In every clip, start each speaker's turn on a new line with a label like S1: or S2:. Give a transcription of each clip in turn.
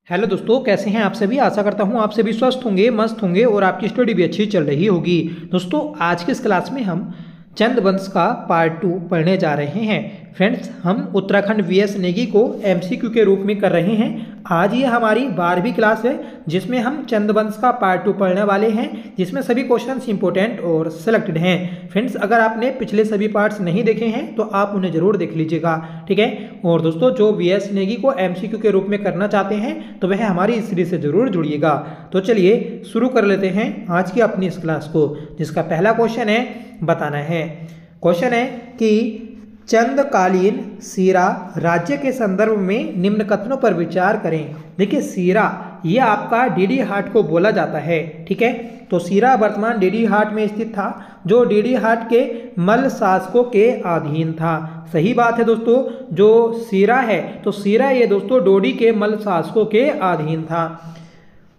S1: Hello दोस्तों, कैसे हैं आप सभी। आशा करता हूं आप सभी स्वस्थ होंगे, मस्त होंगे और आपकी स्टडी भी अच्छी चल रही होगी। दोस्तों, आज के इस क्लास में हम चंद वंश का पार्ट 2 पढ़ने जा रहे हैं। फ्रेंड्स, हम उत्तराखंड वीएस नेगी को एमसीक्यू के रूप में कर रहे हैं। आज ये हमारी 12वीं क्लास है जिसमें हम चंद वंश का पार्ट 2 पढ़ने वाले हैं, जिसमें सभी क्वेश्चंस इंपॉर्टेंट और सिलेक्टेड हैं। फ्रेंड्स, अगर आपने पिछले सभी पार्ट्स नहीं देखे हैं तो आप उन्हें जरूर देख लीजिएगा, ठीक है। और दोस्तों, जो वीएस नेगी को एमसीक्यू के रूप में करना चाहते हैं तो वह हमारी इस सीरीज से जरूर जुड़िएगा। तो चलिए शुरू कर लेते हैं आज की अपनी इस क्लास को, जिसका पहला क्वेश्चन है बताना है। क्वेश्चन है कि चंदकालीन सीरा राज्य के संदर्भ में निम्न कथनों पर विचार करें। देखिए, सीरा ये आपका डीडी हाट को बोला जाता है, ठीक है। तो सीरा वर्तमान डीडी हाट में स्थित था, जो डीडी हाट के मल्ल शासकों के अधीन था। सही बात है दोस्तों, जो सीरा है तो सीरा ये दोस्तों डोडी के मल्ल शासकों के अधीन था।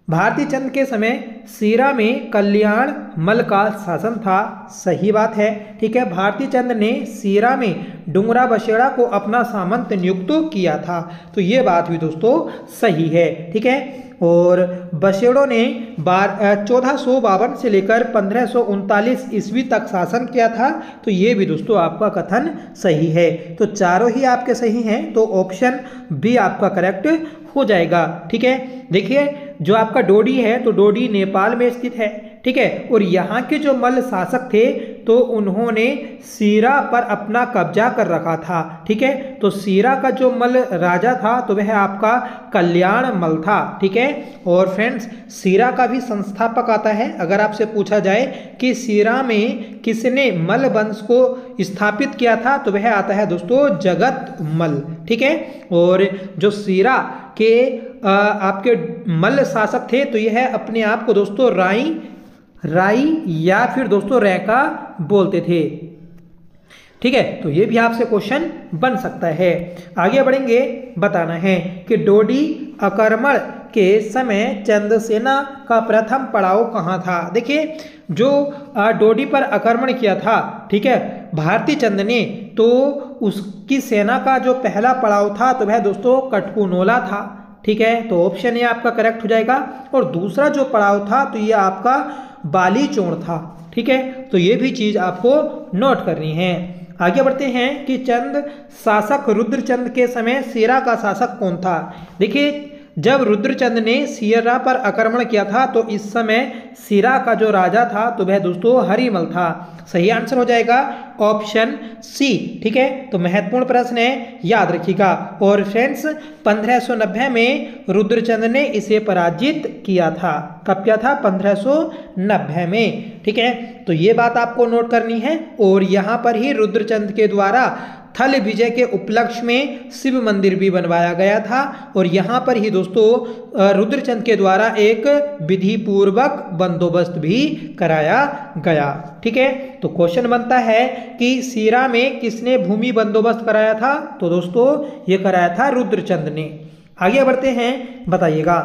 S1: भारती चंद के समय सीरा में कल्याण मल का शासन था। सही बात है, ठीक है। भारती चंद ने सीरा में डुंगरा बसेड़ा को अपना सामंत नियुक्त किया था, तो ये बात भी दोस्तों सही है, ठीक है। और बसेड़ों ने 1452 से लेकर 1539 ईस्वी तक शासन किया था, तो ये भी दोस्तों आपका कथन सही है। तो चारों ही आपके सही हैं, तो ऑप्शन बी आपका करेक्ट हो जाएगा, ठीक है। देखिए, जो आपका डोडी है तो डोडी नेपाल में स्थित है, ठीक है। और यहाँ के जो मल्ल शासक थे तो उन्होंने सीरा पर अपना कब्जा कर रखा था, ठीक है। तो सीरा का जो मल्ल राजा था तो वह आपका कल्याण मल था, ठीक है। और फ्रेंड्स, सीरा का भी संस्थापक आता है। अगर आपसे पूछा जाए कि सीरा में किसने मल्ल वंश को स्थापित किया था तो वह आता है दोस्तों जगत मल्ल, ठीक है। और जो सीरा के आपके मल्ल शासक थे तो यह अपने आप को दोस्तों राई या फिर दोस्तों रैका बोलते थे, ठीक है। तो ये भी आपसे क्वेश्चन बन सकता है। आगे बढ़ेंगे, बताना है कि डोडी आक्रमण के समय चंद्रसेना का प्रथम पड़ाव कहाँ था। देखिए, जो डोडी पर आक्रमण किया था, ठीक है, भारती चंद ने, तो उसकी सेना का जो पहला पड़ाव था तो वह दोस्तों कटकुनोला था, ठीक है। तो ऑप्शन ए आपका करेक्ट हो जाएगा। और दूसरा जो पड़ाव था तो ये आपका बालीचोड़ था, ठीक है। तो ये भी चीज आपको नोट करनी है। आगे बढ़ते हैं कि चंद शासक रुद्रचंद के समय सीरा का शासक कौन था। देखिए, जब रुद्रचंद ने सीरा पर आक्रमण किया था तो इस समय सीरा का जो राजा था तो वह दोस्तों हरिमल था। सही आंसर हो जाएगा ऑप्शन सी, ठीक है। तो महत्वपूर्ण प्रश्न है, याद रखिएगा। और फ्रेंड्स, 1590 में रुद्रचंद ने इसे पराजित किया था। कब किया था? 1590 में, ठीक है। तो ये बात आपको नोट करनी है। और यहाँ पर ही रुद्रचंद के द्वारा थल विजय के उपलक्ष्य में शिव मंदिर भी बनवाया गया था। और यहाँ पर ही दोस्तों रुद्रचंद के द्वारा एक विधि पूर्वक बंदोबस्त भी कराया गया, ठीक है। तो क्वेश्चन बनता है कि सीरा में किसने भूमि बंदोबस्त कराया था, तो दोस्तों ये कराया था रुद्रचंद ने। आगे बढ़ते हैं, बताइएगा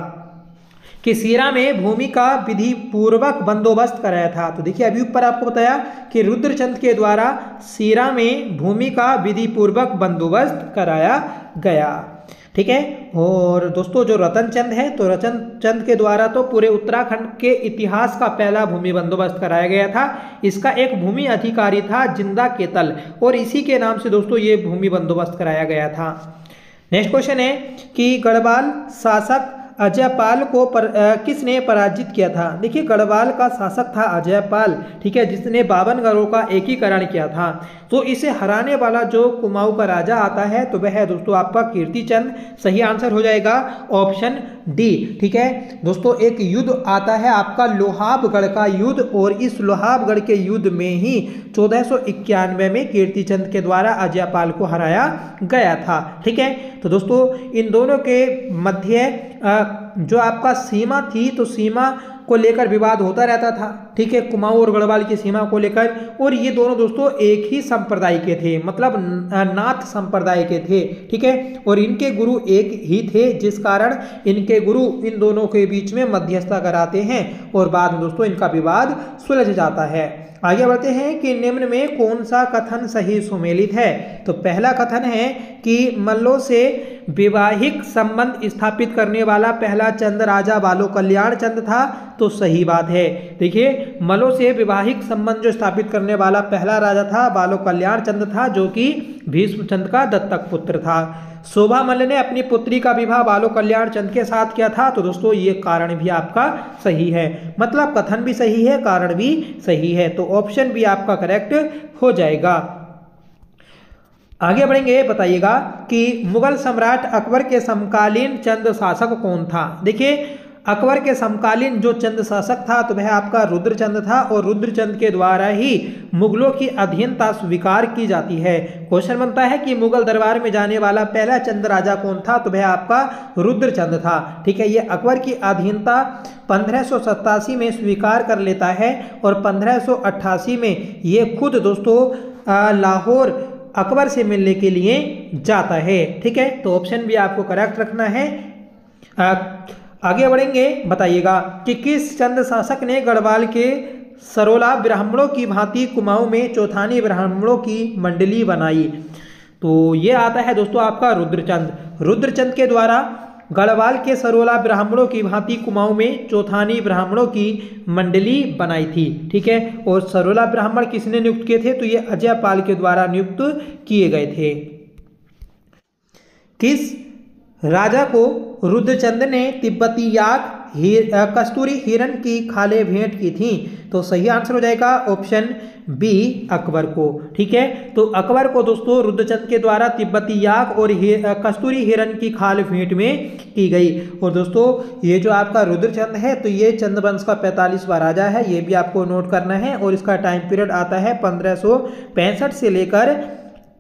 S1: कि सीरा में भूमि का विधि पूर्वक बंदोबस्त कराया था। तो देखिए, अभी ऊपर आपको बताया कि रुद्रचंद के द्वारा सीरा में भूमि का विधि पूर्वक बंदोबस्त कराया गया, ठीक है। और दोस्तों, जो रतनचंद है तो रतनचंद के द्वारा तो पूरे उत्तराखंड के इतिहास का पहला भूमि बंदोबस्त कराया गया था। इसका एक भूमि अधिकारी था जिंदा केतल, और इसी के नाम से दोस्तों ये भूमि बंदोबस्त कराया गया था। नेक्स्ट क्वेश्चन है कि गढ़वाल शासक अजयपाल को किसने पराजित किया था। देखिए, गढ़वाल का शासक था अजयपाल, ठीक है, जिसने 52 गढ़ों का एकीकरण किया था। तो इसे हराने वाला जो कुमाऊं का राजा आता है तो वह है दोस्तों आपका कीर्तिचंद। सही आंसर हो जाएगा ऑप्शन डी, ठीक है। दोस्तों, एक युद्ध आता है आपका लोहाबगढ़ का युद्ध, और इस लोहाबगढ़ के युद्ध में ही 1491 में कीर्तिचंद के द्वारा अजयपाल को हराया गया था, ठीक है। तो दोस्तों, इन दोनों के मध्य जो आपका सीमा थी तो सीमा को लेकर विवाद होता रहता था, ठीक है, कुमाऊं और गढ़वाल की सीमा को लेकर। और ये दोनों दोस्तों एक ही संप्रदाय के थे, मतलब नाथ संप्रदाय के थे, ठीक है, और इनके गुरु एक ही थे, जिस कारण इनके गुरु इन दोनों के बीच में मध्यस्थता कराते हैं और बाद में दोस्तों इनका विवाद सुलझ जाता है। आगे बढ़ते हैं कि निम्न में कौन सा कथन सही सुमेलित है। तो पहला कथन है कि मल्लों से वैवाहिक संबंध स्थापित करने वाला पहला चंद राजा बालो कल्याण चंद था, तो सही बात है। देखिए, मल्लों से वैवाहिक संबंध जो स्थापित करने वाला पहला राजा था बालो कल्याण चंद था, जो कि भीष्मचंद का दत्तक पुत्र था। शोभा मल्ल ने अपनी पुत्री का विवाह बालो कल्याण चंद के साथ किया था, तो दोस्तों ये कारण भी आपका सही है, मतलब कथन भी सही है, कारण भी सही है, तो ऑप्शन भी आपका करेक्ट हो जाएगा। आगे बढ़ेंगे, बताइएगा कि मुगल सम्राट अकबर के समकालीन चंद शासक कौन था। देखिए, अकबर के समकालीन जो चंद शासक था तो वह आपका रुद्रचंद था, और रुद्रचंद के द्वारा ही मुगलों की अधीनता स्वीकार की जाती है। क्वेश्चन बनता है कि मुगल दरबार में जाने वाला पहला चंद राजा कौन था, तो वह आपका रुद्रचंद था, ठीक है। ये अकबर की अधीनता 1587 में स्वीकार कर लेता है, और 1588 में ये खुद दोस्तों लाहौर अकबर से मिलने के लिए जाता है, ठीक है, तो ऑप्शन भी आपको करेक्ट रखना है। आगे बढ़ेंगे, बताइएगा कि किस चंद शासक ने गढ़वाल के सरोला ब्राह्मणों की भांति कुमाऊं में चौथानी ब्राह्मणों की मंडली बनाई। तो ये आता है दोस्तों आपका रुद्रचंद। रुद्रचंद के द्वारा गढ़वाल के सरोला ब्राह्मणों की भांति कुमाऊं में चौथानी ब्राह्मणों की मंडली बनाई थी, ठीक है। और सरोला ब्राह्मण किसने नियुक्त किए थे, तो ये अजयपाल के द्वारा नियुक्त किए गए थे। किस राजा को रुद्रचंद ने तिब्बती याक कस्तूरी हिरण की खालें भेंट की थी, तो सही आंसर हो जाएगा ऑप्शन बी अकबर को, ठीक है। तो अकबर को दोस्तों रुद्रचंद के द्वारा तिब्बती याक और कस्तूरी हिरण की खाल भेंट में की गई। और दोस्तों ये जो आपका रुद्रचंद है तो ये चंद वंश का 45वां राजा है, ये भी आपको नोट करना है, और इसका टाइम पीरियड आता है 1565 से लेकर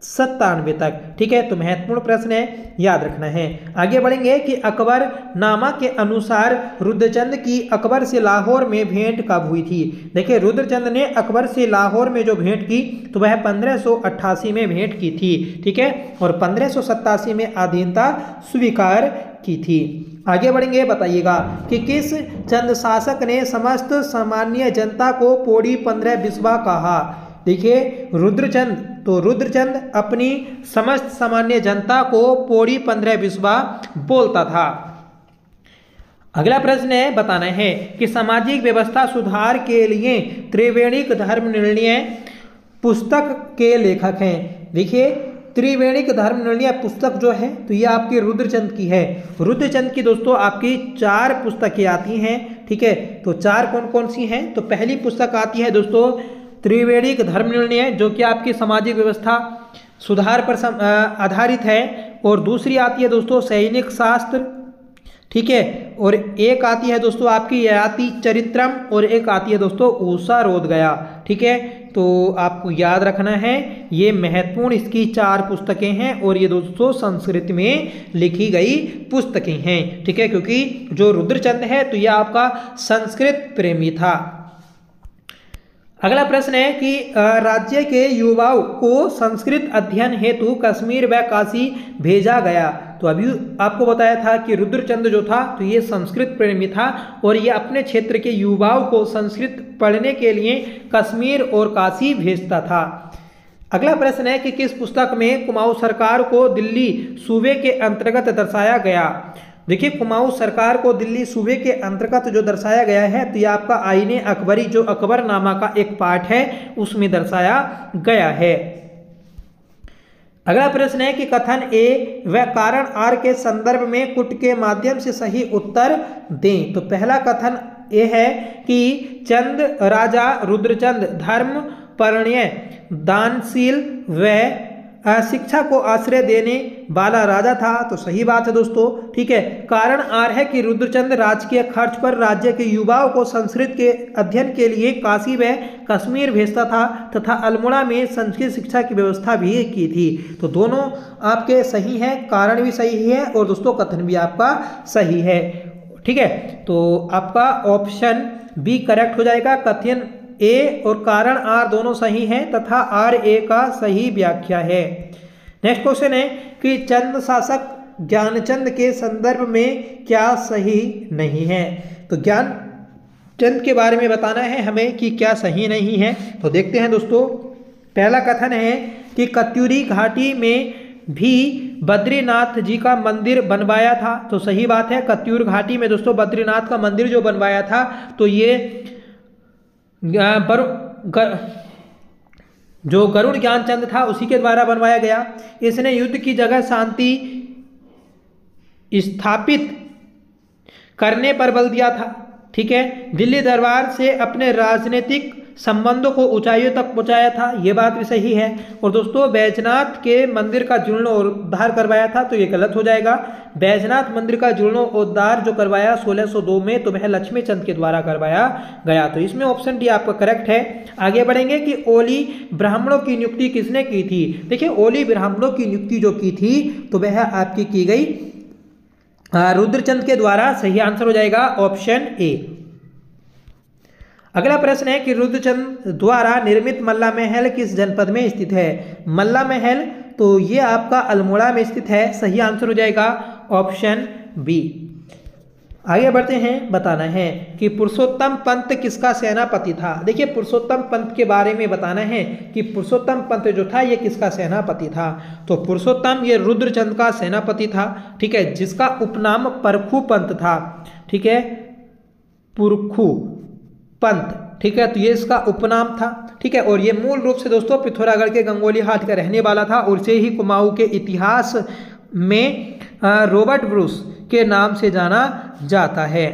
S1: 97 तक, ठीक है। तो महत्वपूर्ण प्रश्न है, याद रखना है। आगे बढ़ेंगे कि अकबर नामा के अनुसार रुद्रचंद की अकबर से लाहौर में भेंट कब हुई थी। देखिए, रुद्रचंद ने अकबर से लाहौर में जो भेंट की तो वह 1588 में भेंट की थी, ठीक है, और 1587 में अधीनता स्वीकार की थी। आगे बढ़ेंगे, बताइएगा कि किस चंद शासक ने समस्त सामान्य जनता को पौड़ी 15 बिस्वा कहा। देखिए, रुद्रचंद, तो रुद्रचंद अपनी समस्त सामान्य जनता को पौड़ी 15 बिस्वा बोलता था। अगला प्रश्न है, बताना है कि सामाजिक व्यवस्था सुधार के लिए त्रिवेणिक धर्म निर्णय पुस्तक के लेखक हैं। देखिए, त्रिवेणिक धर्म निर्णय पुस्तक जो है तो ये आपकी रुद्रचंद की है। रुद्रचंद की दोस्तों आपकी 4 पुस्तकें आती हैं, ठीक है। तो 4 कौन कौन सी हैं, तो पहली पुस्तक आती है दोस्तों त्रिवेणिक धर्म निर्णय, जो कि आपकी सामाजिक व्यवस्था सुधार पर आधारित है, और दूसरी आती है दोस्तों सैनिक शास्त्र, ठीक है, और एक आती है दोस्तों आपकी ययाति चरित्रम, और एक आती है दोस्तों ऊषा रोध गया, ठीक है। तो आपको याद रखना है, ये महत्वपूर्ण इसकी 4 पुस्तकें हैं, और ये दोस्तों संस्कृत में लिखी गई पुस्तकें हैं, ठीक है, क्योंकि जो रुद्रचंद है तो ये आपका संस्कृत प्रेमी था। अगला प्रश्न है कि राज्य के युवाओं को संस्कृत अध्ययन हेतु कश्मीर व काशी भेजा गया। तो अभी आपको बताया था कि रुद्रचंद जो था तो ये संस्कृत प्रेमी था, और ये अपने क्षेत्र के युवाओं को संस्कृत पढ़ने के लिए कश्मीर और काशी भेजता था। अगला प्रश्न है कि किस पुस्तक में कुमाऊं सरकार को दिल्ली सूबे के अंतर्गत दर्शाया गया। देखिए, कुमाऊं सरकार को दिल्ली सूबे के अंतर्गत जो दर्शाया गया है तो ये आपका आईने अकबरी, जो अकबरनामा का एक पार्ट है, उसमें दर्शाया गया है। अगला प्रश्न है कि कथन ए व कारण आर के संदर्भ में कुट के माध्यम से सही उत्तर दें। तो पहला कथन ये है कि चंद राजा रुद्रचंद धर्म परण्य दानशील व शिक्षा को आश्रय देने वाला राजा था, तो सही बात है दोस्तों, ठीक है। कारण आर है कि रुद्रचंद राजकीय खर्च पर राज्य के युवाओं को संस्कृत के अध्ययन के लिए काशी व कश्मीर भेजता था तथा अल्मोड़ा में संस्कृत शिक्षा की व्यवस्था भी की थी। तो दोनों आपके सही हैं, कारण भी सही है और दोस्तों कथन भी आपका सही है, ठीक है। तो आपका ऑप्शन बी करेक्ट हो जाएगा। कथन ए और कारण आर दोनों सही हैं तथा आर ए का सही व्याख्या है। नेक्स्ट क्वेश्चन है कि चंद शासक ज्ञानचंद के संदर्भ में क्या सही नहीं है। तो ज्ञानचंद के बारे में बताना है हमें कि क्या सही नहीं है। तो देखते हैं दोस्तों, पहला कथन है कि कत्यूरी घाटी में भी बद्रीनाथ जी का मंदिर बनवाया था। तो सही बात है, कत्यूर घाटी में दोस्तों बद्रीनाथ का मंदिर जो बनवाया था तो ये जो गरुड़ ज्ञानचंद था उसी के द्वारा बनवाया गया। इसने युद्ध की जगह शांति स्थापित करने पर बल दिया था। ठीक है, दिल्ली दरबार से अपने राजनीतिक संबंधों को ऊंचाइयों तक पहुंचाया था, ये बात भी सही है। और दोस्तों बैजनाथ के मंदिर का जीर्णोद्धार करवाया था, तो ये गलत हो जाएगा। बैजनाथ मंदिर का जीर्णोद्धार जो करवाया 1602 में, तो वह लक्ष्मी चंद के द्वारा करवाया गया। तो इसमें ऑप्शन डी आपका करेक्ट है। आगे बढ़ेंगे कि ओली ब्राह्मणों की नियुक्ति किसने की थी। देखिए, ओली ब्राह्मणों की नियुक्ति जो की थी तो वह आपकी की गई रुद्रचंद के द्वारा। सही आंसर हो जाएगा ऑप्शन ए। अगला प्रश्न है कि रुद्रचंद द्वारा निर्मित मल्ला महल किस जनपद में स्थित है। मल्ला महल तो ये आपका अल्मोड़ा में स्थित है। सही आंसर हो जाएगा ऑप्शन बी। आगे बढ़ते हैं, बताना है कि पुरुषोत्तम पंत किसका सेनापति था। देखिए, पुरुषोत्तम पंत के बारे में बताना है कि पुरुषोत्तम पंत जो था ये किसका सेनापति था। तो पुरुषोत्तम ये रुद्रचंद का सेनापति था। ठीक है, जिसका उपनाम परखू पंत था। ठीक है, पुरखू पंत। ठीक है, तो ये इसका उपनाम था। ठीक है, और ये मूल रूप से दोस्तों पिथौरागढ़ के गंगोली हाट का रहने वाला था और इसे ही कुमाऊं के इतिहास में रॉबर्ट ब्रूस के नाम से जाना जाता है।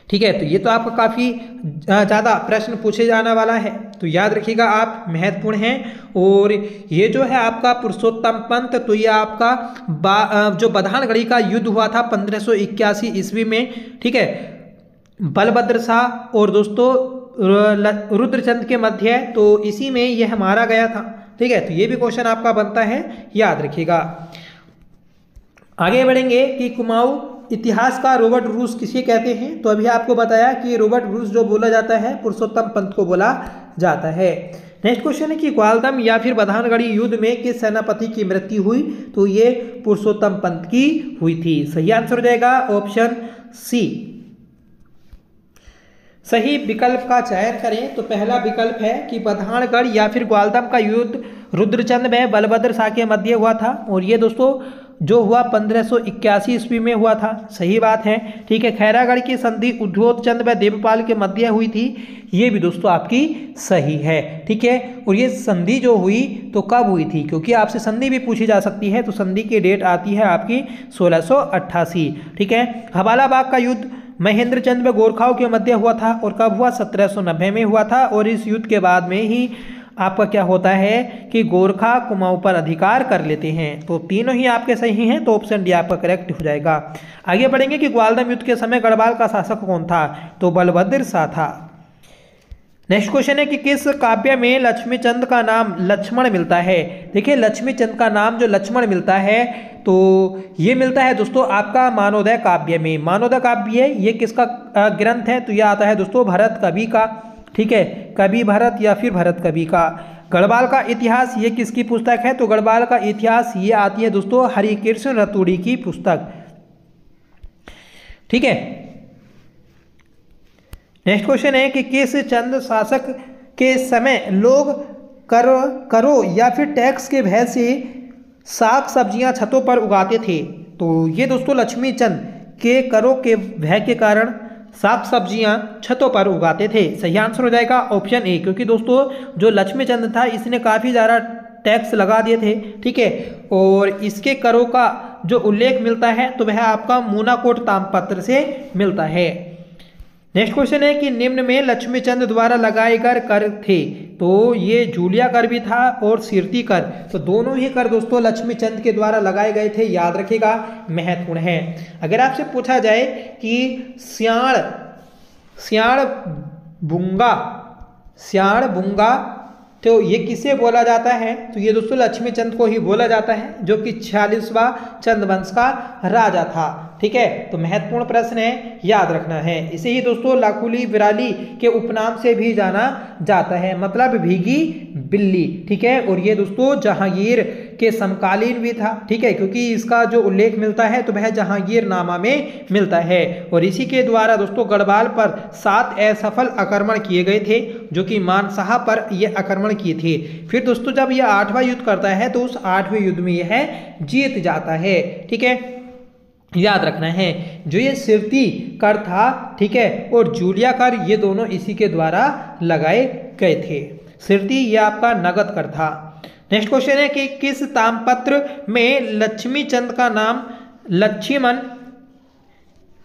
S1: ठीक है, तो ये तो आपका काफ़ी ज़्यादा प्रश्न पूछे जाने वाला है, तो याद रखिएगा आप, महत्वपूर्ण हैं। और ये जो है आपका पुरुषोत्तम पंत, तो ये आपका जो बधानगढ़ी का युद्ध हुआ था 1581 ईस्वी में। ठीक है, बलभद्र शाह और दोस्तों रुद्रचंद के मध्य, तो इसी में यह मारा गया था। ठीक है, तो ये भी क्वेश्चन आपका बनता है, याद रखिएगा। आगे बढ़ेंगे कि कुमाऊं इतिहास का रॉबर्ट ब्रूस किसे कहते हैं। तो अभी आपको बताया कि रॉबर्ट ब्रूस जो बोला जाता है पुरुषोत्तम पंत को बोला जाता है। नेक्स्ट क्वेश्चन है कि ग्वालदम या फिर बधानगढ़ी युद्ध में किस सेनापति की मृत्यु हुई। तो ये पुरुषोत्तम पंत की हुई थी। सही आंसर हो जाएगा ऑप्शन सी। सही विकल्प का चयन करें। तो पहला विकल्प है कि बधानगढ़ या फिर ग्वालदम का युद्ध रुद्रचंद में बलभद्र शाह के मध्य हुआ था, और ये दोस्तों जो हुआ 1581 ईस्वी में हुआ था। सही बात है। ठीक है, खैरागढ़ की संधि उद्योतचंद व देवपाल के मध्य हुई थी, ये भी दोस्तों आपकी सही है। ठीक है, और ये संधि जो हुई तो कब हुई थी, क्योंकि आपसे संधि भी पूछी जा सकती है, तो संधि की डेट आती है आपकी 1688। ठीक है, हवाला बाग का युद्ध महेंद्र चंद व गोरखाओं के मध्य हुआ था, और कब हुआ 1790 में हुआ था। और इस युद्ध के बाद में ही आपका क्या होता है कि गोरखा कुमाऊं पर अधिकार कर लेते हैं। तो तीनों ही आपके सही हैं, तो ऑप्शन डी आपका करेक्ट हो जाएगा। आगे बढ़ेंगे कि ग्वालदम युद्ध के समय गढ़वाल का शासक कौन था। तो बलभद्र शाह था। नेक्स्ट क्वेश्चन है कि किस काव्य में लक्ष्मीचंद का नाम लक्ष्मण मिलता है। देखिए, लक्ष्मीचंद का नाम जो लक्ष्मण मिलता है तो ये मिलता है दोस्तों आपका मानवोदय काव्य में। मानवोदय काव्य ये किसका ग्रंथ है। तो ये आता है दोस्तों भरत कवि का। ठीक है, कवि भरत या फिर भरत कवि का। गढ़वाल का इतिहास ये किसकी पुस्तक है। तो गढ़वाल का इतिहास ये आती है दोस्तों हरिकृष्ण रतूड़ी की पुस्तक। ठीक है, नेक्स्ट क्वेश्चन है कि किस चंद शासक के समय लोग करो या फिर टैक्स के भय से साग सब्जियां छतों पर उगाते थे। तो ये दोस्तों लक्ष्मी चंद के करों के भय के कारण साग सब्जियां छतों पर उगाते थे। सही आंसर हो जाएगा ऑप्शन ए, क्योंकि दोस्तों जो लक्ष्मी चंद था इसने काफ़ी ज़्यादा टैक्स लगा दिए थे। ठीक है, और इसके करों का जो उल्लेख मिलता है तो वह आपका मूनाकोट ताम्रपत्र से मिलता है। नेक्स्ट क्वेश्चन है कि निम्न में लक्ष्मीचंद द्वारा लगाए गए कर थे। तो ये जूलिया कर भी था और सिरती कर, तो दोनों ही कर दोस्तों लक्ष्मीचंद के द्वारा लगाए गए थे, याद रखिएगा, महत्वपूर्ण है। अगर आपसे पूछा जाए कि स्याण बुंगा तो ये किसे बोला जाता है? तो ये दोस्तों लक्ष्मी चंद को ही बोला जाता है, जो कि 46वां चंद वंश का राजा था। ठीक है, तो महत्वपूर्ण प्रश्न है, याद रखना है। इसे ही दोस्तों लाकुली विराली के उपनाम से भी जाना जाता है, मतलब भीगी बिल्ली। ठीक है, और ये दोस्तों जहांगीर के समकालीन भी था। ठीक है, क्योंकि इसका जो उल्लेख मिलता है तो वह जहांगीरनामा में मिलता है, और इसी के द्वारा दोस्तों गढ़वाल पर 7 असफल आक्रमण किए गए थे, जो कि मानसाह पर यह आक्रमण किए थे। फिर दोस्तों जब यह 8वां युद्ध करता है तो उस 8वें युद्ध में यह जीत जाता है। ठीक है, याद रखना है। जो ये सिरती कर था, ठीक है, और जूलिया कर, ये दोनों इसी के द्वारा लगाए गए थे। सिरती ये आपका नगद कर था। नेक्स्ट क्वेश्चन है कि किस ताम्रपत्र में लक्ष्मी चंद का नाम लक्ष्मण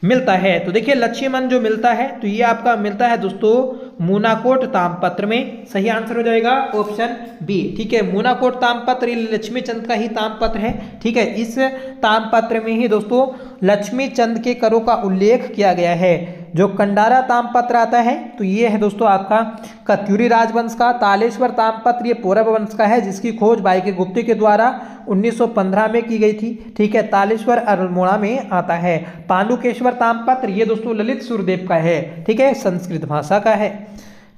S1: मिलता है? तो देखिए लक्ष्मण जो मिलता है तो ये आपका मिलता है दोस्तों मूनाकोट ताम्रपत्र में। सही आंसर हो जाएगा ऑप्शन बी। ठीक है, मूनाकोट ताम्रपत्र लक्ष्मी चंद का ही ताम्रपत्र है। ठीक है, इस ताम्रपत्र में ही दोस्तों लक्ष्मी चंद के करों का उल्लेख किया गया है। जो कंडारा ताम्रपत्र आता है तो ये है दोस्तों आपका कत्यूरी राजवंश का। तालेश्वर ताम्रपत्र ये पौरव वंश का है, जिसकी खोज बाइके गुप्ते के द्वारा 1915 में की गई थी। ठीक है, तालेश्वर अल्मोड़ा में आता है। पांडुकेश्वर ताम्रपत्र ये दोस्तों ललित सुरदेव का है। ठीक है, संस्कृत भाषा का है।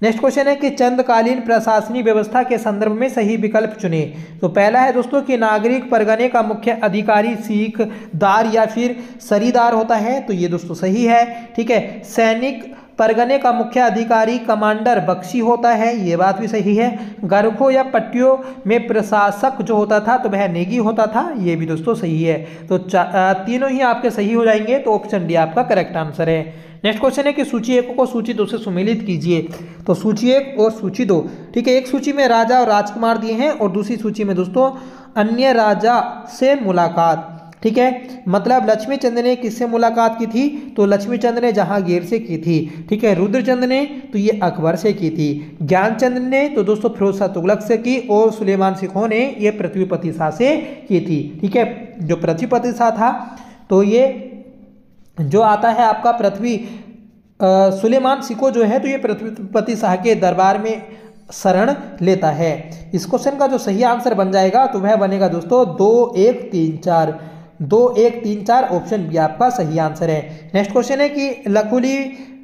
S1: नेक्स्ट क्वेश्चन है कि चंदकालीन प्रशासनिक व्यवस्था के संदर्भ में सही विकल्प चुने। तो पहला है दोस्तों कि नागरिक परगने का मुख्य अधिकारी सीखदार या फिर सरीदार होता है, तो ये दोस्तों सही है। ठीक है, सैनिक परगने का मुख्य अधिकारी कमांडर बख्शी होता है, ये बात भी सही है। गरखों या पट्टियों में प्रशासक जो होता था तो वह नेगी होता था, ये भी दोस्तों सही है। तो तीनों ही आपके सही हो जाएंगे, तो ऑप्शन डी आपका करेक्ट आंसर है। नेक्स्ट क्वेश्चन है कि सूची 1 को सूची 2 से सुमेलित कीजिए। तो सूची 1 और सूची 2, ठीक है, एक सूची में राजा और राजकुमार दिए हैं और दूसरी सूची में दोस्तों अन्य राजा से मुलाकात। ठीक है, मतलब लक्ष्मी चंद ने किससे मुलाकात की थी? तो लक्ष्मी चंद ने जहांगीर से की थी। ठीक है, रुद्रचंद ने तो ये अकबर से की थी। ज्ञानचंद ने तो दोस्तों फिरोज शाह तुगलक से की, और सुलेमान सिखों ने ये पृथ्वीपति शाह से की थी। ठीक है, जो पृथ्वीपति शाह था तो ये जो आता है आपका सुलेमान सिको जो है तो ये पृथ्वीपति शाह के दरबार में शरण लेता है। इस क्वेश्चन का जो सही आंसर बन जाएगा तो वह बनेगा दोस्तों 2 1 3 4। 2 1 3 4 ऑप्शन बी आपका सही आंसर है। नेक्स्ट क्वेश्चन है कि लकुली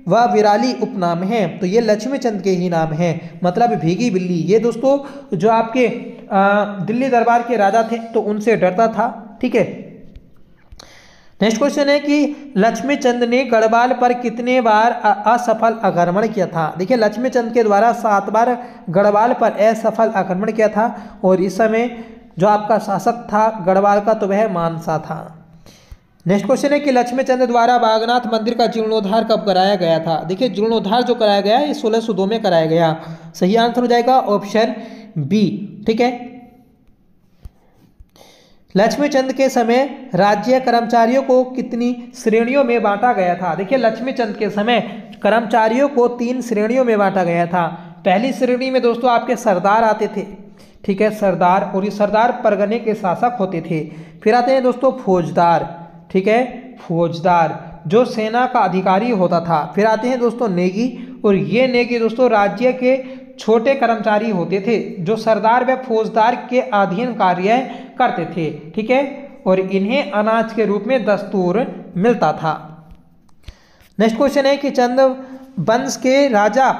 S1: व विराली उपनाम है, तो ये लक्ष्मी चंद के ही नाम है, मतलब भीगी बिल्ली। ये दोस्तों जो आपके दिल्ली दरबार के राजा थे तो उनसे डरता था। ठीक है, नेक्स्ट क्वेश्चन है कि लक्ष्मी चंद ने गढ़वाल पर कितने बार असफल आक्रमण किया था? देखिए लक्ष्मी चंद के द्वारा 7 बार गढ़वाल पर असफल आक्रमण किया था, और इस समय जो आपका शासक था गढ़वाल का तो वह मानसा था। नेक्स्ट क्वेश्चन है कि लक्ष्मी चंद द्वारा बागनाथ मंदिर का जीर्णोद्धार कब कराया गया था? देखिए जीर्णोद्धार जो कराया गया ये 1602 में कराया गया। सही आंसर हो जाएगा ऑप्शन बी। ठीक है, लक्ष्मी चंद के समय राज्य कर्मचारियों को कितनी श्रेणियों में बांटा गया था? देखिए लक्ष्मी चंद के समय कर्मचारियों को 3 श्रेणियों में बांटा गया था। पहली श्रेणी में दोस्तों आपके सरदार आते थे। ठीक है, सरदार, और ये सरदार परगने के शासक होते थे। फिर आते हैं दोस्तों फौजदार। ठीक है, फौजदार जो सेना का अधिकारी होता था। फिर आते हैं दोस्तों नेगी, और ये नेगी दोस्तों राज्य के छोटे कर्मचारी होते थे जो सरदार व फौजदार के अधीन कार्य करते थे। ठीक है, और इन्हें अनाज के रूप में दस्तूर मिलता था। नेक्स्ट क्वेश्चन है कि चंद वंश के राजा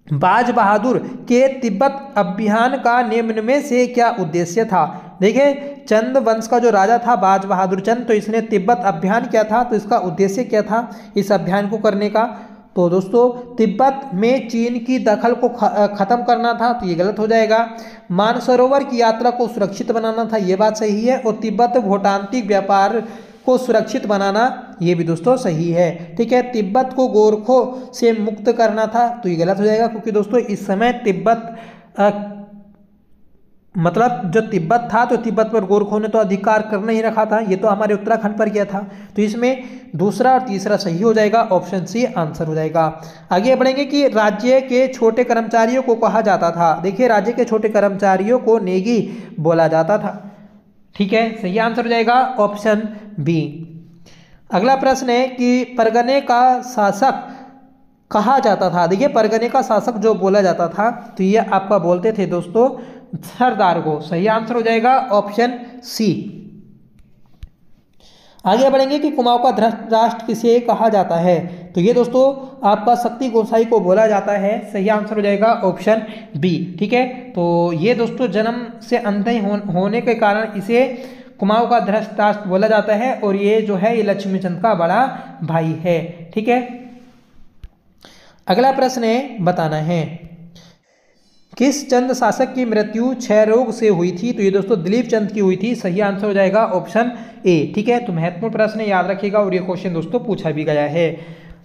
S1: बाज बहादुर के तिब्बत अभियान का निम्न में से क्या उद्देश्य था? देखिए चंद वंश का जो राजा था बाज बहादुर चंद, तो इसने तिब्बत अभियान किया था। तो इसका उद्देश्य क्या था इस अभियान को करने का? तो दोस्तों तिब्बत में चीन की दखल को खत्म करना था, तो ये गलत हो जाएगा। मानसरोवर की यात्रा को सुरक्षित बनाना था, ये बात सही है। और तिब्बत भूटांतिक व्यापार को सुरक्षित बनाना, ये भी दोस्तों सही है। ठीक है, तिब्बत को गोरखों से मुक्त करना था, तो ये गलत हो जाएगा, क्योंकि दोस्तों इस समय तिब्बत मतलब जो तिब्बत था तो तिब्बत पर गोरखों ने तो अधिकार करना ही रखा था, ये तो हमारे उत्तराखंड पर किया था। तो इसमें दूसरा और तीसरा सही हो जाएगा, ऑप्शन सी आंसर हो जाएगा। आगे बढ़ेंगे कि राज्य के छोटे कर्मचारियों को कहा जाता था। देखिए राज्य के छोटे कर्मचारियों को नेगी बोला जाता था। ठीक है, सही आंसर हो जाएगा ऑप्शन बी। अगला प्रश्न है कि परगने का शासक कहा जाता था। देखिए परगने का शासक जो बोला जाता था तो ये आपका बोलते थे दोस्तों सरदार को। सही आंसर हो जाएगा ऑप्शन सी। आगे बढ़ेंगे कि कुमाऊं का धृतराष्ट्र किसे कहा जाता है, तो ये दोस्तों आपका शक्ति गोसाई को बोला जाता है। सही आंसर हो जाएगा ऑप्शन बी। ठीक है, तो ये दोस्तों जन्म से अंधे होने के कारण इसे कुमाऊं का धृतराष्ट्र बोला जाता है और ये जो है ये लक्ष्मीचंद का बड़ा भाई है। ठीक है, अगला प्रश्न है बताना है किस चंद शासक की मृत्यु क्षय रोग से हुई थी, तो ये दोस्तों दिलीप चंद की हुई थी। सही आंसर हो जाएगा ऑप्शन ए। ठीक है, तो महत्वपूर्ण प्रश्न याद रखिएगा और ये क्वेश्चन दोस्तों पूछा भी गया है।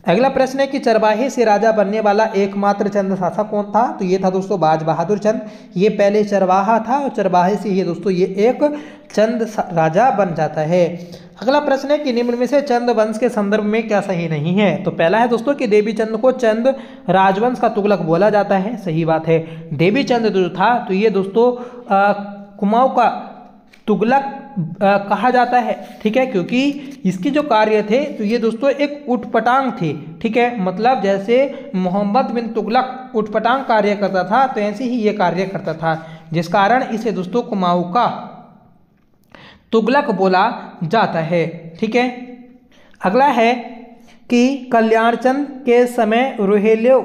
S1: अगला प्रश्न है कि चरवाहे से राजा बनने वाला एकमात्र चंद शासक कौन था, तो ये था दोस्तों बाज बहादुर चंद। ये पहले चरवाहा था और चरवाहे से ये दोस्तों ये एक चंद राजा बन जाता है। अगला प्रश्न है कि निम्न में से चंद वंश के संदर्भ में क्या सही नहीं है, तो पहला है दोस्तों कि देवी चंद को चंद राजवंश का तुगलक बोला जाता है। सही बात है, देवी चंद जो था तो ये दोस्तों कुमाऊं का तुगलक कहा जाता है। ठीक है, क्योंकि इसकी जो कार्य थे तो ये दोस्तों एक उटपटांग थे। ठीक है, मतलब जैसे मोहम्मद बिन तुगलक उटपटांग कार्य करता था तो ऐसे ही ये कार्य करता था, जिस कारण इसे दोस्तों कुमाऊं का तुगलक बोला जाता है। ठीक है, अगला है कि कल्याणचंद के समय रोहिल्यों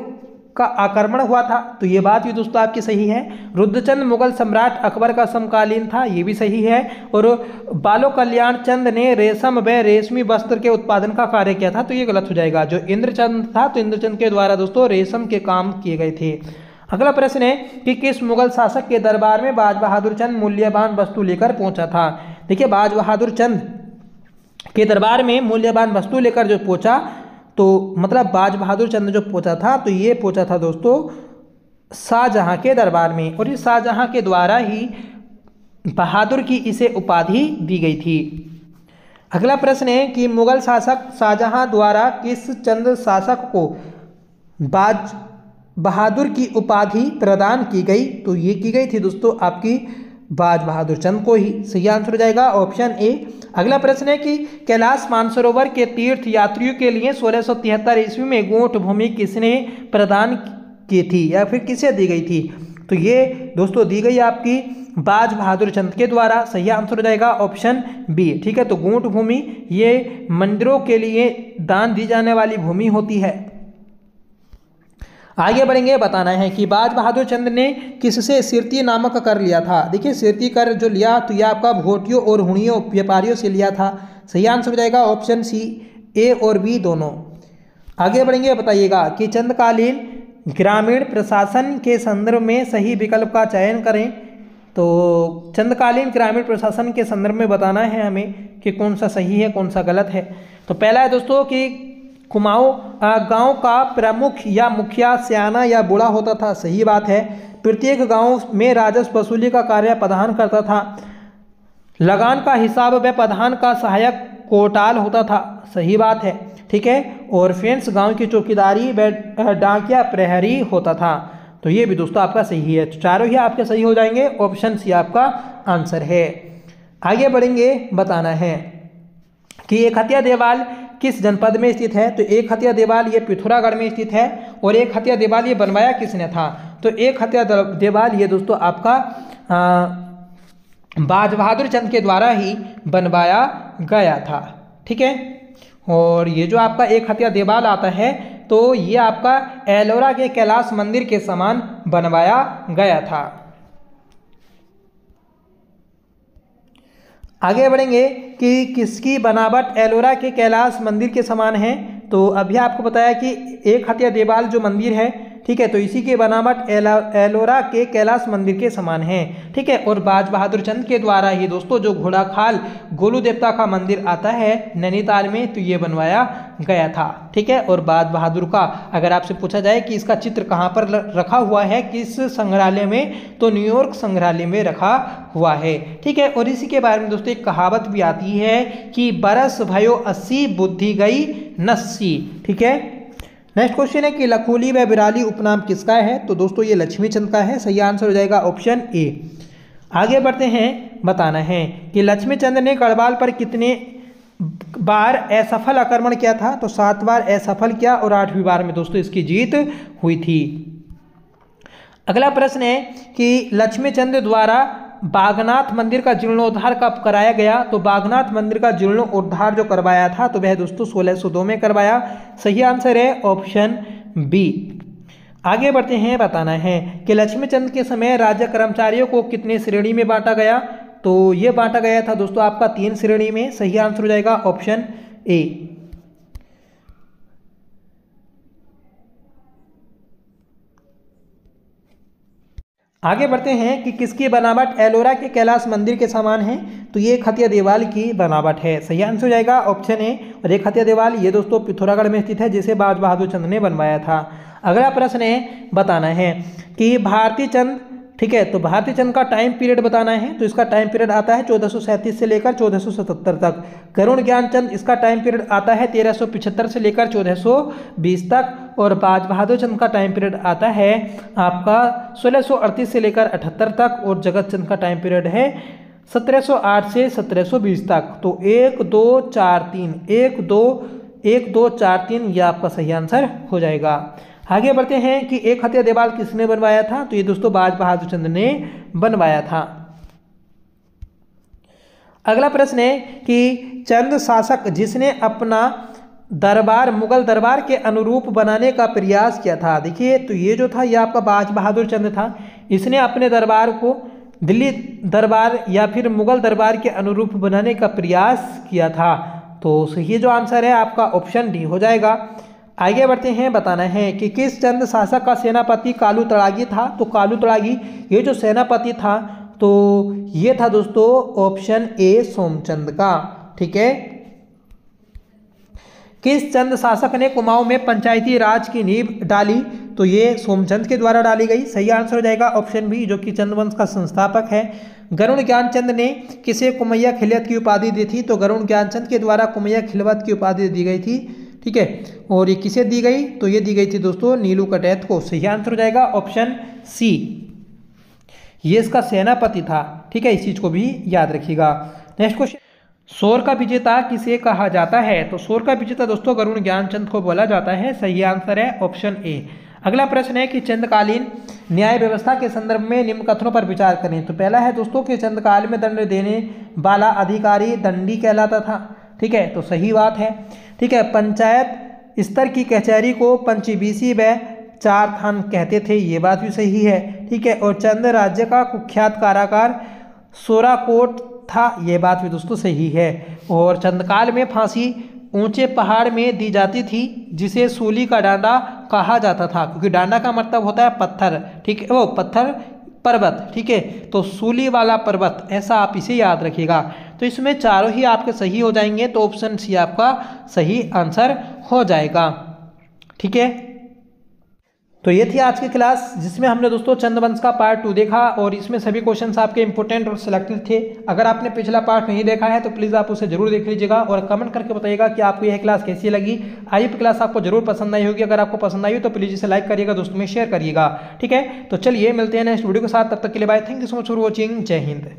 S1: का आक्रमण हुआ था, तो ये बात भी दोस्तों आपकी सही है। रुद्रचंद मुगल सम्राट अकबर का समकालीन था, ये भी सही है। और बालो कल्याण चंद ने रेशम व रेशमी वस्त्र के उत्पादन का कार्य किया था, तो ये गलत हो जाएगा। जो इंद्रचंद था तो इंद्रचंद के द्वारा दोस्तों रेशम के काम किए गए थे। अगला प्रश्न है कि किस मुगल शासक के दरबार में बाज बहादुर चंद मूल्यवान वस्तु लेकर पहुंचा था। देखिए बाज बहादुर चंद के दरबार में मूल्यवान वस्तु लेकर जो पहुंचा, तो मतलब बाज बहादुर चंद जो पहुंचा था तो ये पहुंचा था दोस्तों शाहजहां के दरबार में, और इस शाहजहां के द्वारा ही बहादुर की इसे उपाधि दी गई थी। अगला प्रश्न है कि मुगल शासक शाहजहां द्वारा किस चंद शासक को बाज बहादुर की उपाधि प्रदान की गई, तो ये की गई थी दोस्तों आपकी बाज बहादुर चंद को ही। सही आंसर हो जाएगा ऑप्शन ए। अगला प्रश्न है कि कैलाश मानसरोवर के तीर्थ यात्रियों के लिए 1673 ईस्वी में गोठ भूमि किसने प्रदान की थी या फिर किसे दी गई थी, तो ये दोस्तों दी गई आपकी बाज बहादुर चंद के द्वारा। सही आंसर हो जाएगा ऑप्शन बी। ठीक है, तो गोठ भूमि ये मंदिरों के लिए दान दी जाने वाली भूमि होती है। आगे बढ़ेंगे, बताना है कि बाज बहादुर चंद ने किससे सिरती नामक कर लिया था। देखिए सिरती कर जो लिया तो यह आपका भोटियों और हुणियों व्यापारियों से लिया था। सही आंसर हो जाएगा ऑप्शन सी, ए और बी दोनों। आगे बढ़ेंगे, बताइएगा कि चंदकालीन ग्रामीण प्रशासन के संदर्भ में सही विकल्प का चयन करें। तो चंदकालीन ग्रामीण प्रशासन के संदर्भ में बताना है हमें कि कौन सा सही है कौन सा गलत है। तो पहला है दोस्तों कि कुमाऊं गांव का प्रमुख या मुखिया सियाना या बूढ़ा होता था। सही बात है। प्रत्येक गांव में राजस्व वसूली का कार्य प्रधान करता था। लगान का हिसाब व प्रधान का सहायक कोटाल होता था। सही बात है। ठीक है, और फ्रेंड्स गांव की चौकीदारी व डाकिया प्रहरी होता था। तो ये भी दोस्तों आपका सही है। तो चारों ही आपके सही हो जाएंगे, ऑप्शन सी आपका आंसर है। आगे बढ़ेंगे, बताना है कि एक हथिया देवाल किस जनपद में स्थित है। तो एक हथिया देवाल ये पिथौरागढ़ में स्थित है और एक हथिया देवाल ये बनवाया किसने था, तो एक हथिया देवाल ये दोस्तों आपका बाज बहादुर चंद के द्वारा ही बनवाया गया था। ठीक है, और ये जो आपका एक हथिया देवाल आता है तो ये आपका एलोरा के कैलाश मंदिर के समान बनवाया गया था। आगे बढ़ेंगे कि किसकी बनावट एलोरा के कैलाश मंदिर के समान है। तो अभी आपको बताया कि एक हथिया देवाल जो मंदिर है, ठीक है, तो इसी की बनावट एलोरा के कैलाश मंदिर के समान है। ठीक है, और बाज बहादुर चंद के द्वारा ही दोस्तों जो घोड़ाखाल गोलू देवता का मंदिर आता है नैनीताल में, तो ये बनवाया गया था। ठीक है, और बाज बहादुर का अगर आपसे पूछा जाए कि इसका चित्र कहाँ पर रखा हुआ है, किस संग्रहालय में, तो न्यूयॉर्क संग्रहालय में रखा हुआ है। ठीक है, और इसी के बारे में दोस्तों एक कहावत भी आती है कि बरस भयो 80 बुद्धि गई नस्सी। ठीक है, नेक्स्ट क्वेश्चन है कि लखोली व बिराली उपनाम किसका है। तो दोस्तों ये लक्ष्मीचंद का है। सही आंसर हो जाएगा ऑप्शन ए। आगे बढ़ते हैं, बताना है कि लक्ष्मीचंद ने गढ़वाल पर कितने बार असफल आक्रमण किया था, तो 7 बार असफल किया और 8वीं बार में दोस्तों इसकी जीत हुई थी। अगला प्रश्न है कि लक्ष्मीचंद द्वारा बागनाथ मंदिर का जीर्णोद्धार कब कराया गया, तो बागनाथ मंदिर का जीर्णोद्धार जो करवाया था तो वह दोस्तों 1602 में करवाया। सही आंसर है ऑप्शन बी। आगे बढ़ते हैं, बताना है कि लक्ष्मीचंद के समय राज्य कर्मचारियों को कितने श्रेणी में बांटा गया, तो ये बांटा गया था दोस्तों आपका 3 श्रेणी में। सही आंसर हो जाएगा ऑप्शन ए। आगे बढ़ते हैं कि किसकी बनावट एलोरा के कैलाश मंदिर के समान है, तो ये खतिया देवाल की बनावट है। सही आंसर हो जाएगा ऑप्शन ए। और ये खतिया देवाल ये दोस्तों पिथौरागढ़ में स्थित है, जिसे बाज बहादुर चंद ने बनवाया था। अगला प्रश्न है, बताना है कि भारती चंद, ठीक है, तो भारती चंद का टाइम पीरियड बताना है, तो इसका टाइम पीरियड आता है 1437 से लेकर 1477 तक। गरुड़ ज्ञानचंद, इसका टाइम पीरियड आता है 1375 से लेकर 1420 तक। और बाज बहादुर चंद का टाइम पीरियड आता है आपका 1638 से लेकर 78 तक। और जगत चंद का टाइम पीरियड है 1708 से 1720 तक। तो 1 2 4 3 1 2 4 3 यह आपका सही आंसर हो जाएगा। आगे बढ़ते हैं कि एक खतिया देवाल किसने बनवाया था, तो ये दोस्तों बाज बहादुर चंद ने बनवाया था। अगला प्रश्न है कि चंद शासक जिसने अपना दरबार मुगल दरबार के अनुरूप बनाने का प्रयास किया था, देखिए तो ये जो था ये आपका बाज बहादुर चंद था। इसने अपने दरबार को दिल्ली दरबार या फिर मुगल दरबार के अनुरूप बनाने का प्रयास किया था। तो सही जो आंसर है आपका ऑप्शन डी हो जाएगा। आगे बढ़ते हैं, बताना है कि किस चंद शासक का सेनापति कालू तड़ागी था, तो कालू तड़ागी ये जो सेनापति था तो ये था दोस्तों ऑप्शन ए सोमचंद का। ठीक है, किस चंद शासक ने कुमाऊं में पंचायती राज की नींव डाली, तो ये सोमचंद के द्वारा डाली गई। सही आंसर हो जाएगा ऑप्शन बी, जो कि चंद्रवंश का संस्थापक है। गरुड़ ज्ञानचंद ने किसे कुमैया खिलवत की उपाधि दी थी, तो गरुड़ ज्ञानचंद के द्वारा कुमैया खिलवत की उपाधि दी गई थी। ठीक है, और ये किसे दी गई, तो ये दी गई थी दोस्तों नीलू कटैत को। सही आंसर हो जाएगा ऑप्शन सी, ये इसका सेनापति था। ठीक है, इस चीज को भी याद रखिएगा। नेक्स्ट क्वेश्चन, शोर का विजेता किसे कहा जाता है, तो शोर का विजेता दोस्तों गरुड़ ज्ञानचंद को बोला जाता है। सही आंसर है ऑप्शन ए। अगला प्रश्न है कि चंद्रकालीन न्याय व्यवस्था के संदर्भ में निम्न कथनों पर विचार करें। तो पहला है दोस्तों कि चंद्रकाल में दंड देने वाला अधिकारी दंडी कहलाता था। ठीक है, तो सही बात है। ठीक है, पंचायत स्तर की कचहरी को पंचबीसी व 4 थान कहते थे, ये बात भी सही है। ठीक है, और चंद राज्य का कुख्यात कारागार सोराकोट था, ये बात भी दोस्तों सही है। और चंद्रकाल में फांसी ऊंचे पहाड़ में दी जाती थी, जिसे सूली का डांडा कहा जाता था, क्योंकि डांडा का मतलब होता है पत्थर। ठीक है, वो पत्थर पर्वत। ठीक है, तो सूली वाला पर्वत, ऐसा आप इसे याद रखिएगा। तो इसमें चारों ही आपके सही हो जाएंगे, तो ऑप्शन सी आपका सही आंसर हो जाएगा। ठीक है, तो ये थी आज की क्लास, जिसमें हमने दोस्तों चंद्रवंश का पार्ट 2 देखा, और इसमें सभी क्वेश्चंस आपके इंपॉर्टेंट और सिलेक्टेड थे। अगर आपने पिछला पार्ट नहीं देखा है तो प्लीज़ आप उसे जरूर देख लीजिएगा, और कमेंट करके बताइएगा कि आपको यह क्लास कैसी लगी। आई क्लास आपको जरूर पसंद आई होगी। अगर आपको पसंद आई हो तो प्लीज़ इसे लाइक करिएगा, दोस्तों में शेयर करिएगा। ठीक है, तो चलिए मिलते हैं नेक्स्ट वीडियो के साथ, तब तक के लिए bye. Thank you so much for watching. जय हिंद।